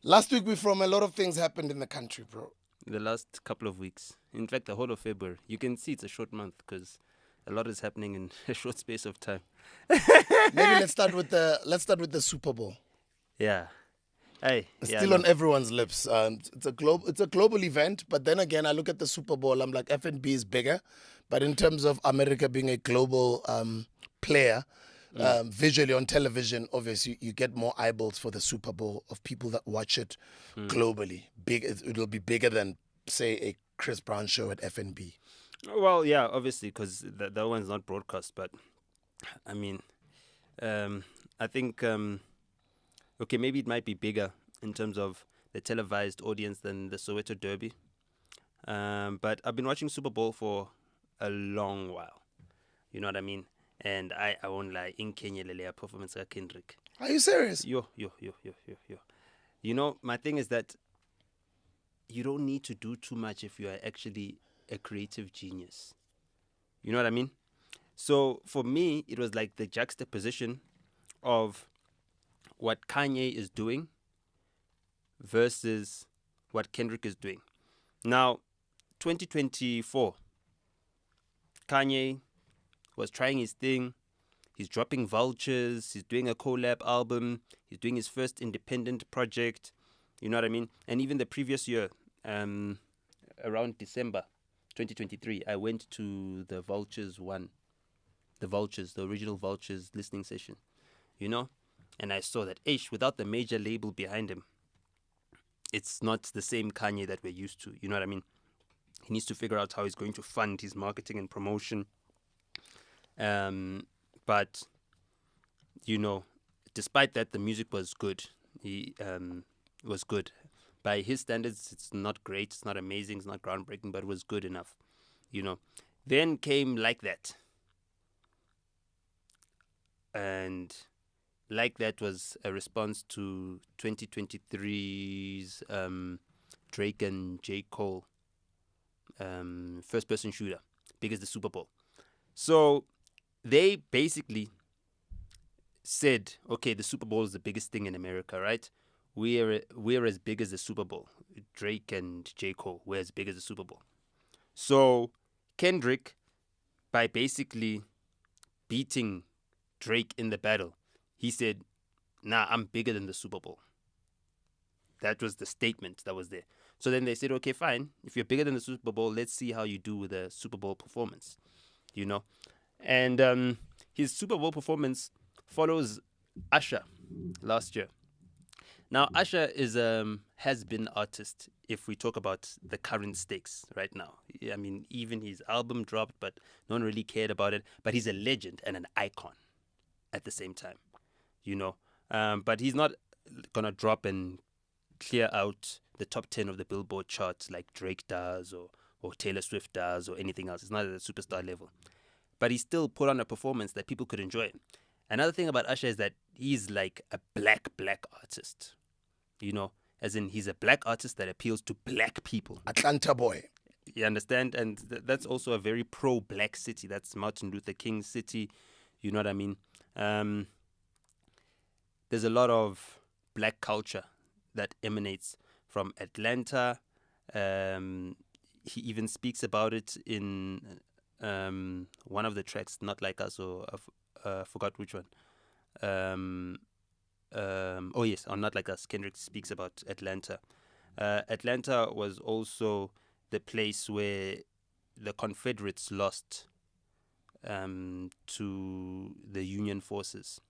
Last week, a lot of things happened in the country, bro. The last couple of weeks. In fact, the whole of February. You can see it's a short month because a lot is happening in a short space of time. Maybe let's start with the Super Bowl. Yeah. Hey, It's yeah, still no. on everyone's lips. It's a global event, but then again, I look at the Super Bowl. I'm like, F&B is bigger, but in terms of America being a global player, visually on television, obviously you get more eyeballs for the Super Bowl of people that watch it globally. It'll be bigger than say a Chris Brown show at F&B. Well, yeah, obviously, because that one's not broadcast. But I mean, I think okay, maybe it might be bigger in terms of the televised audience than the Soweto Derby. But I've been watching Super Bowl for a long while. You know what I mean? And I won't lie. In Kenya, Lelea performance of Kendrick. Are you serious? Yo. You know, my thing is that you don't need to do too much if you are actually a creative genius. You know what I mean? So for me, it was like the juxtaposition of what Kanye is doing versus what Kendrick is doing. Now, 2024, Kanye was trying his thing. He's dropping Vultures. He's doing a collab album. He's doing his first independent project. You know what I mean? And even the previous year, around December 2023, I went to the Vultures one. The original Vultures listening session. You know? And I saw that, without the major label behind him, it's not the same Kanye that we're used to. You know what I mean? He needs to figure out how he's going to fund his marketing and promotion. But, you know, despite that, the music was good. He was good. By his standards, it's not great, it's not amazing, it's not groundbreaking, but it was good enough, you know. Then came Like That. And Like That was a response to 2023's Drake and J. Cole first-person shooter, big as the Super Bowl. So they basically said, okay, the Super Bowl is the biggest thing in America, right? We're as big as the Super Bowl. Drake and J. Cole, we're as big as the Super Bowl. So Kendrick, by basically beating Drake in the battle, he said, nah, I'm bigger than the Super Bowl. That was the statement that was there. So then they said, okay, fine. If you're bigger than the Super Bowl, let's see how you do with a Super Bowl performance, you know? And his Super Bowl performance follows Usher last year. Now, Usher is has-been artist if we talk about the current stakes right now. I mean, even his album dropped, but no one really cared about it. But he's a legend and an icon at the same time, you know. But he's not going to drop and clear out the top 10 of the Billboard charts like Drake does or Taylor Swift does or anything else. It's not at a superstar level. But he still put on a performance that people could enjoy. Another thing about Usher is that he's like a black artist. You know, as in he's a black artist that appeals to black people. Atlanta boy. You understand? And that's also a very pro-black city. That's Martin Luther King city. You know what I mean? There's a lot of black culture that emanates from Atlanta. He even speaks about it in one of the tracks, Not Like Us, or I forgot which one. Oh yes, on Not Like Us, Kendrick speaks about Atlanta. Atlanta was also the place where the Confederates lost to the Union forces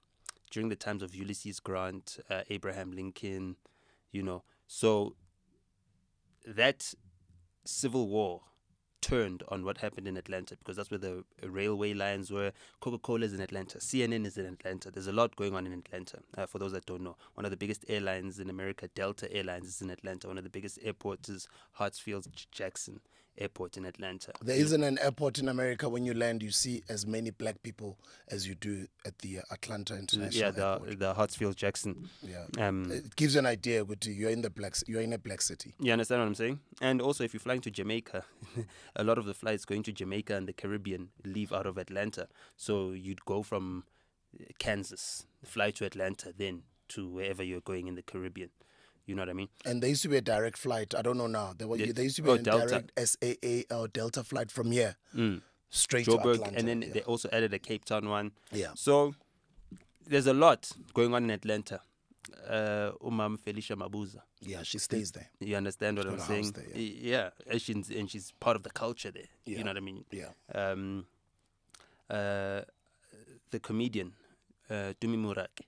during the times of Ulysses Grant, Abraham Lincoln, you know. So that Civil War turned on what happened in Atlanta because that's where the railway lines were. Coca-Cola is in Atlanta. CNN is in Atlanta. There's a lot going on in Atlanta. For those that don't know, one of the biggest airlines in America, Delta Airlines, is in Atlanta. One of the biggest airports is Hartsfield-Jackson Airport in Atlanta. There isn't an airport in America when you land, you see as many black people as you do at the Atlanta International Airport. The Hartsfield-Jackson. Yeah, it gives you an idea. You're in a black city. You understand what I'm saying? And also, if you're flying to Jamaica, a lot of the flights going to Jamaica and the Caribbean leave out of Atlanta. So you'd go from Kansas, fly to Atlanta, then to wherever you're going in the Caribbean. You know what I mean? And there used to be a direct flight. I don't know now. There used to be Oh, a Delta. direct SAA or Delta flight from here straight to Joburg, Atlanta. and then they also added a Cape Town one. Yeah. So there's a lot going on in Atlanta. Umam Felicia Mabuza. Yeah, she stays there. You understand what I'm got a house saying? there, Yeah, and she's part of the culture there. Yeah. You know what I mean? Yeah. The comedian Dumi Murak.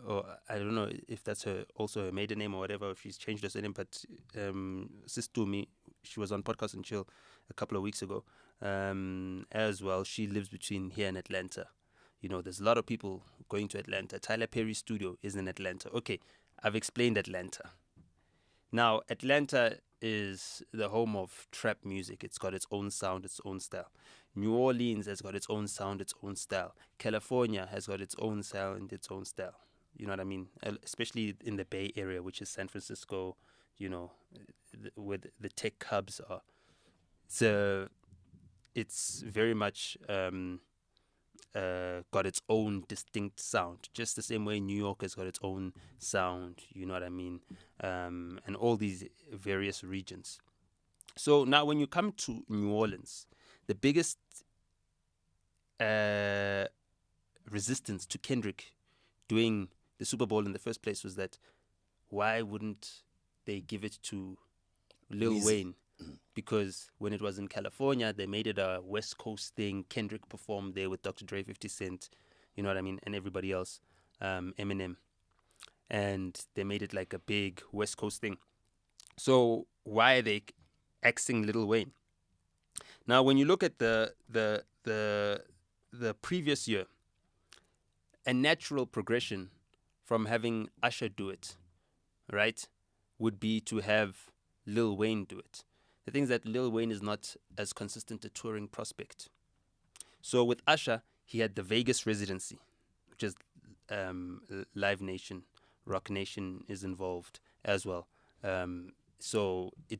Or I don't know if that's also her maiden name or whatever, if she's changed her surname, but Sis Dumi, she was on Podcast and Chill a couple of weeks ago as well. She lives between here and Atlanta. You know, there's a lot of people going to Atlanta. Tyler Perry's studio is in Atlanta. Okay, I've explained Atlanta. Now, Atlanta is the home of trap music. It's got its own sound, its own style. New Orleans has got its own sound, its own style. California has got its own sound, its own style. You know what I mean? Especially in the Bay Area, which is San Francisco, you know, where the tech hubs are. So it's very much got its own distinct sound, just the same way New York has got its own sound, you know what I mean? And all these various regions. So now when you come to New Orleans, the biggest resistance to Kendrick doing the Super Bowl in the first place was that why wouldn't they give it to Lil Wayne? Because when it was in California, they made it a West Coast thing. Kendrick performed there with Dr. Dre, 50 Cent, you know what I mean, and everybody else, Eminem. And they made it like a big West Coast thing. So why are they axing Lil Wayne? Now, when you look at the previous year, a natural progression from having Usher do it, right, would be to have Lil Wayne do it. The thing is that Lil Wayne is not as consistent a touring prospect. So with Usher, he had the Vegas residency, which is Live Nation, Rock Nation is involved as well. So it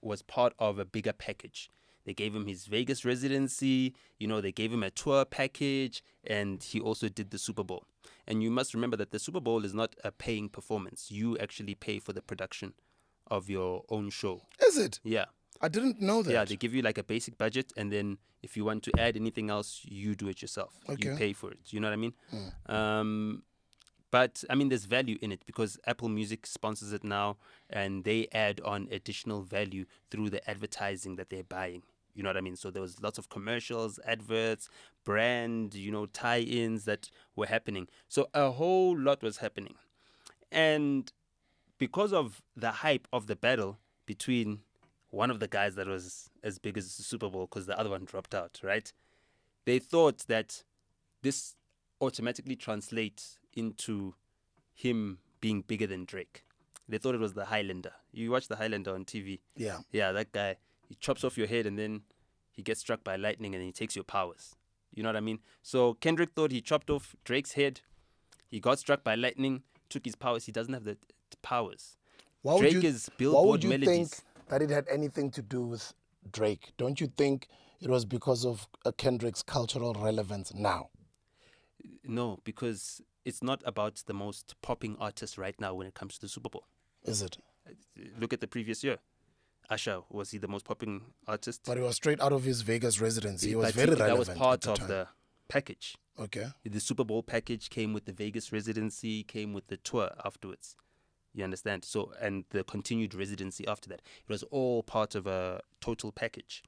was part of a bigger package. They gave him his Vegas residency, you know, they gave him a tour package, and he also did the Super Bowl. And you must remember that the Super Bowl is not a paying performance. You actually pay for the production of your own show. Is it? Yeah. I didn't know that. Yeah, they give you like a basic budget, and then if you want to add anything else, you do it yourself. Okay. You pay for it. You know what I mean? But, I mean, there's value in it because Apple Music sponsors it now, and they add on additional value through the advertising that they're buying. You know what I mean? So there was lots of commercials, adverts, brand, you know, tie-ins that were happening. So a whole lot was happening. And because of the hype of the battle between one of the guys that was as big as the Super Bowl, because the other one dropped out, right? They thought that this automatically translates into him being bigger than Drake. They thought it was the Highlander. You watch the Highlander on TV. Yeah. Yeah, that guy, he chops off your head and then he gets struck by lightning and he takes your powers. You know what I mean? So Kendrick thought he chopped off Drake's head. He got struck by lightning, took his powers. He doesn't have the powers. Drake is Billboard Why would you melodies. think that it had anything to do with Drake? Don't you think it was because of Kendrick's cultural relevance now? No, because it's not about the most popping artist right now when it comes to the Super Bowl. Is it? Look at the previous year. Usher, was he the most popping artist? But it was straight out of his Vegas residency. He was But very relevant. That was part at the of time. the package. Okay. The Super Bowl package came with the Vegas residency, came with the tour afterwards. You understand? So, and the continued residency after that. It was all part of a total package.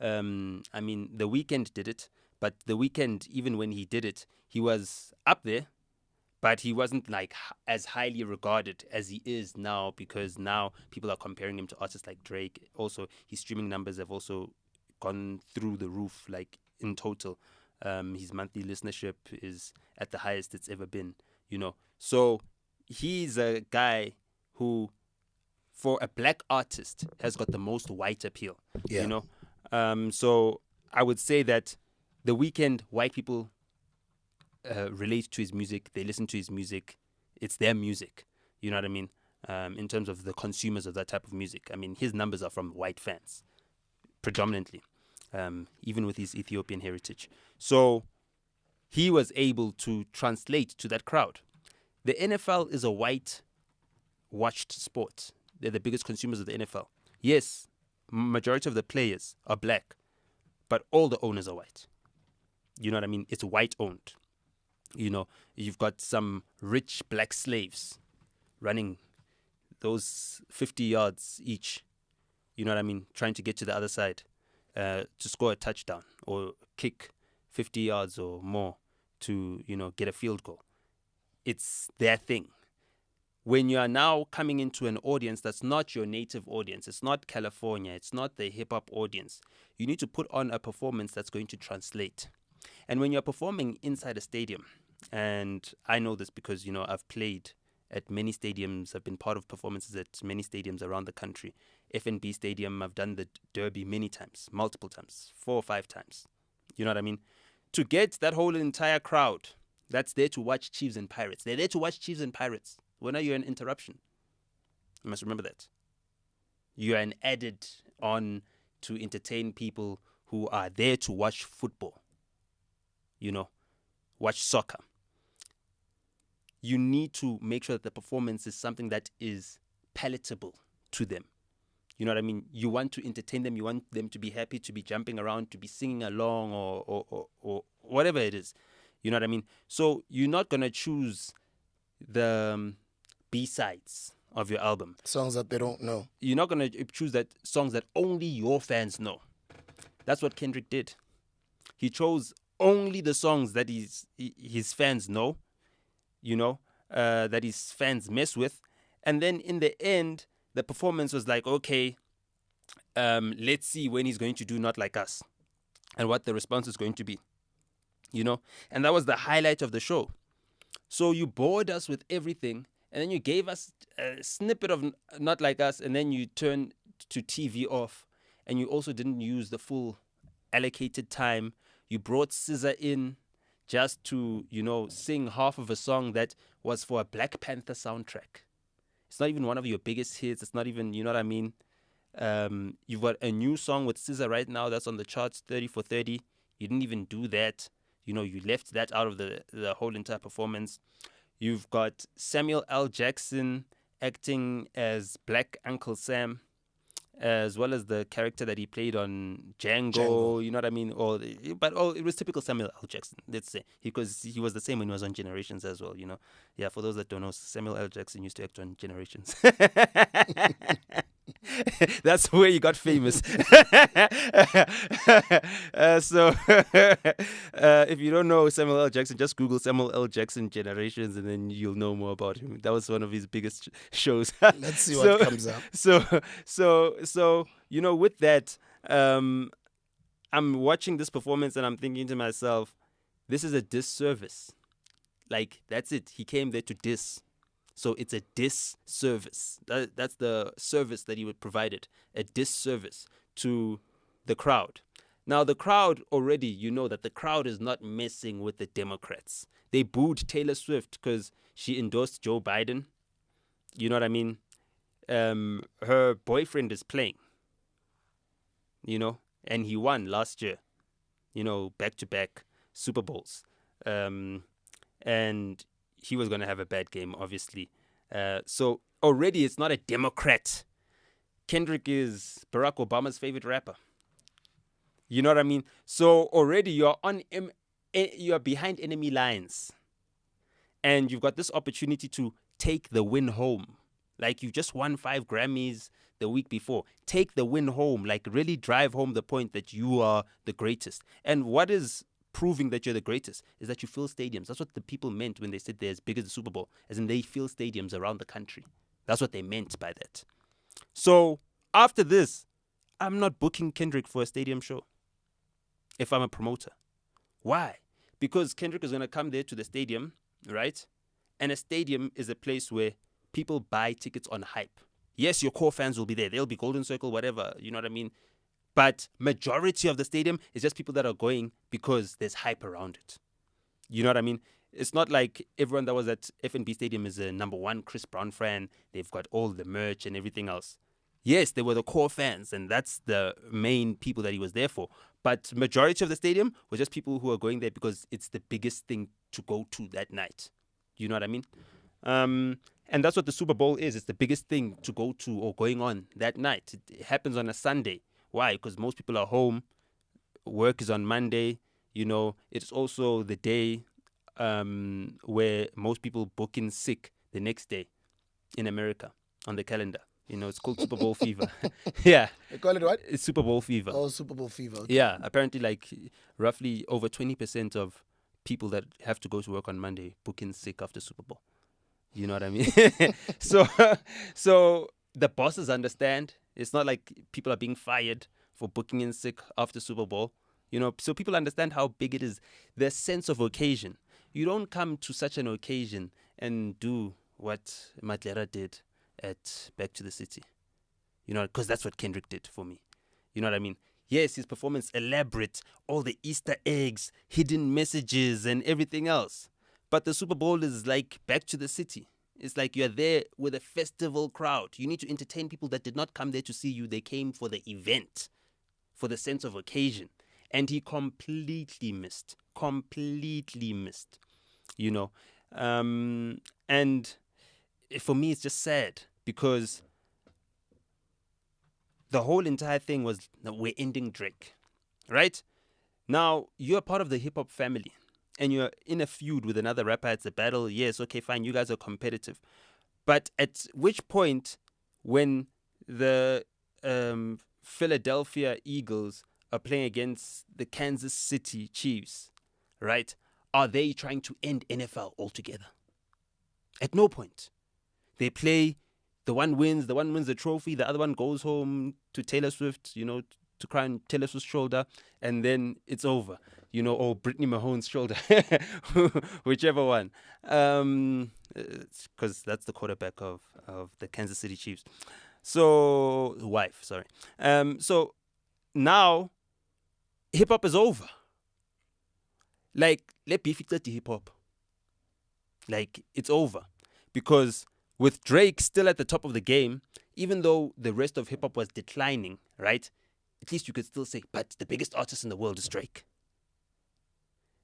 I mean, The Weeknd did it, but The Weeknd, even when he did it, he was up there, but he wasn't like as highly regarded as he is now, because now people are comparing him to artists like Drake. Also, his streaming numbers have also gone through the roof, like in total. His monthly listenership is at the highest it's ever been, you know. So he's a guy who, for a black artist, has got the most white appeal, you know. So I would say that The Weeknd, white people relate to his music. They listen to his music. It's their music. You know what I mean? In terms of the consumers of that type of music. I mean, his numbers are from white fans, predominantly, even with his Ethiopian heritage. So he was able to translate to that crowd. The NFL is a white-watched sport. They're the biggest consumers of the NFL. Yes, majority of the players are black, but all the owners are white. You know what I mean? It's white-owned. You know, you've got some rich black slaves running those 50 yards each. You know what I mean? Trying to get to the other side to score a touchdown or kick 50 yards or more to, get a field goal. It's their thing. When you are now coming into an audience that's not your native audience, it's not California, it's not the hip-hop audience, you need to put on a performance that's going to translate. And when you're performing inside a stadium, and I know this because, I've played at many stadiums, I've been part of performances at many stadiums around the country. FNB Stadium, I've done the Derby many times, multiple times, 4 or 5 times. You know what I mean? To get that whole entire crowd that's there to watch Chiefs and Pirates. They're there to watch Chiefs and Pirates. When are you an interruption? You must remember that. You are an added on to entertain people who are there to watch football. Watch soccer. You need to make sure that the performance is something that is palatable to them. You know what I mean? You want to entertain them. You want them to be happy, to be jumping around, to be singing along or whatever it is. You know what I mean? So you're not going to choose the B-sides of your album. Songs that they don't know. You're not going to choose that songs that only your fans know. That's what Kendrick did. He chose only the songs that his fans know, that his fans mess with. And then in the end, the performance was like, okay, let's see when he's going to do Not Like Us and what the response is going to be, And that was the highlight of the show. So you bored us with everything, and then you gave us a snippet of Not Like Us, and then you turned to TV off, and you also didn't use the full allocated time. You brought SZA in just to, sing half of a song that was for a Black Panther soundtrack. It's not even one of your biggest hits. It's not even, you know what I mean? You've got a new song with SZA right now that's on the charts, 30 for 30. You didn't even do that. You left that out of the whole entire performance. You've got Samuel L. Jackson acting as Black Uncle Sam, as well as the character that he played on Django. You know what I mean? But it was typical Samuel L. Jackson, let's say, because he was the same when he was on Generations as well, Yeah, for those that don't know, Samuel L. Jackson used to act on Generations. That's where he got famous. So if you don't know Samuel L. Jackson, just Google Samuel L. Jackson Generations and then you'll know more about him. That was one of his biggest shows. Let's see what comes up. So with that, I'm watching this performance and I'm thinking to myself, this is a disservice. Like, that's it. He came there to diss. So it's a disservice. That's the service that he would provided, a disservice to the crowd. Now, the crowd already, that the crowd is not messing with the Democrats. They booed Taylor Swift because she endorsed Joe Biden. You know what I mean? Her boyfriend is playing, and he won last year, back-to-back Super Bowls. And he was going to have a bad game, obviously. So already it's not a Democrat. Kendrick is Barack Obama's favorite rapper. You know what I mean? So already you're behind enemy lines. And you've got this opportunity to take the win home. Like, you just won 5 Grammys the week before. Take the win home. Like, really drive home the point that you are the greatest. And what is proving that you're the greatest is that you fill stadiums. That's what the people meant when they said they're as big as the Super Bowl, as in they fill stadiums around the country. That's what they meant by that. So after this, I'm not booking Kendrick for a stadium show if I'm a promoter. Why? Because Kendrick is going to come there to the stadium, right? And a stadium is a place where people buy tickets on hype. Yes, your core fans will be there. They'll be Golden Circle, whatever. You know what I mean? But majority of the stadium is just people that are going because there's hype around it. You know what I mean? It's not like everyone that was at FNB Stadium is a number 1 Chris Brown fan. They've got all the merch and everything else. Yes, they were the core fans, and that's the main people that he was there for. But majority of the stadium was just people who are going there because it's the biggest thing to go to that night. You know what I mean? And that's what the Super Bowl is. It's the biggest thing to go to or going on that night. It happens on a Sunday. Why? Because most people are home. Work is on Monday. It's also the day where most people book in sick the next day in America on the calendar. It's called Super Bowl fever. Yeah. They call it what? It's Super Bowl fever. Oh, Super Bowl fever. Okay. Yeah. Apparently, roughly over 20% of people that have to go to work on Monday book in sick after Super Bowl. You know what I mean? So the bosses understand. It's not like people are being fired for booking in sick after Super Bowl. So people understand how big it is. The sense of occasion. You don't come to such an occasion and do what Matlera did at Back to the City. Because that's what Kendrick did for me. You know what I mean? Yes, his performance elaborate, all the Easter eggs, hidden messages, and everything else. But the Super Bowl is like Back to the City. It's like you're there with a festival crowd. You need to entertain people that did not come there to see you. They came for the event, for the sense of occasion. And he completely missed. And for me, it's just sad because the whole entire thing was that we're ending Drake, right? Now, you're part of the hip-hop family and you're in a feud with another rapper. It's a battle. Yes, okay, fine. You guys are competitive. But at which point, when the Philadelphia Eagles are playing against the Kansas City Chiefs, right, are they trying to end NFL altogether? At no point. They play, the one wins the trophy, the other one goes home to Taylor Swift, to cry on Taylor Swift's shoulder, and then it's over, or Brittany Mahomes' shoulder, whichever one. Because that's the quarterback of the Kansas City Chiefs. So, wife, sorry. So now, hip-hop is over. Let be fixed to hip-hop. It's over. Because with Drake still at the top of the game, even though the rest of hip-hop was declining, right? At least you could still say, but the biggest artist in the world is Drake.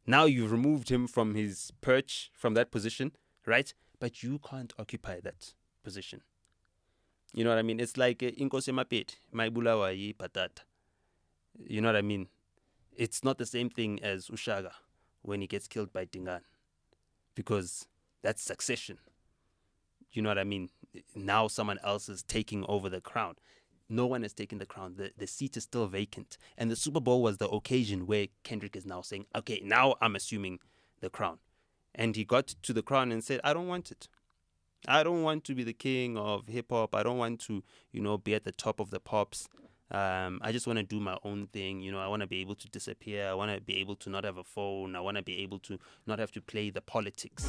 Now you've removed him from his perch, from that position, right? But you can't occupy that position. You know what I mean? It's like Inkosi Mapet, Maibulawa yi patata. You know what I mean? It's not the same thing as Ushaga when he gets killed by Dingan. Because that's succession. You know what I mean? Now someone else is taking over the crown. No one is taking the crown. The seat is still vacant. And the Super Bowl was the occasion where Kendrick is now saying, okay, now I'm assuming the crown. And he got to the crown and said, I don't want it. I don't want to be the king of hip-hop. I don't want to, be at the top of the pops. I just want to do my own thing. I want to be able to disappear. I want to be able to not have a phone. I want to be able to not have to play the politics.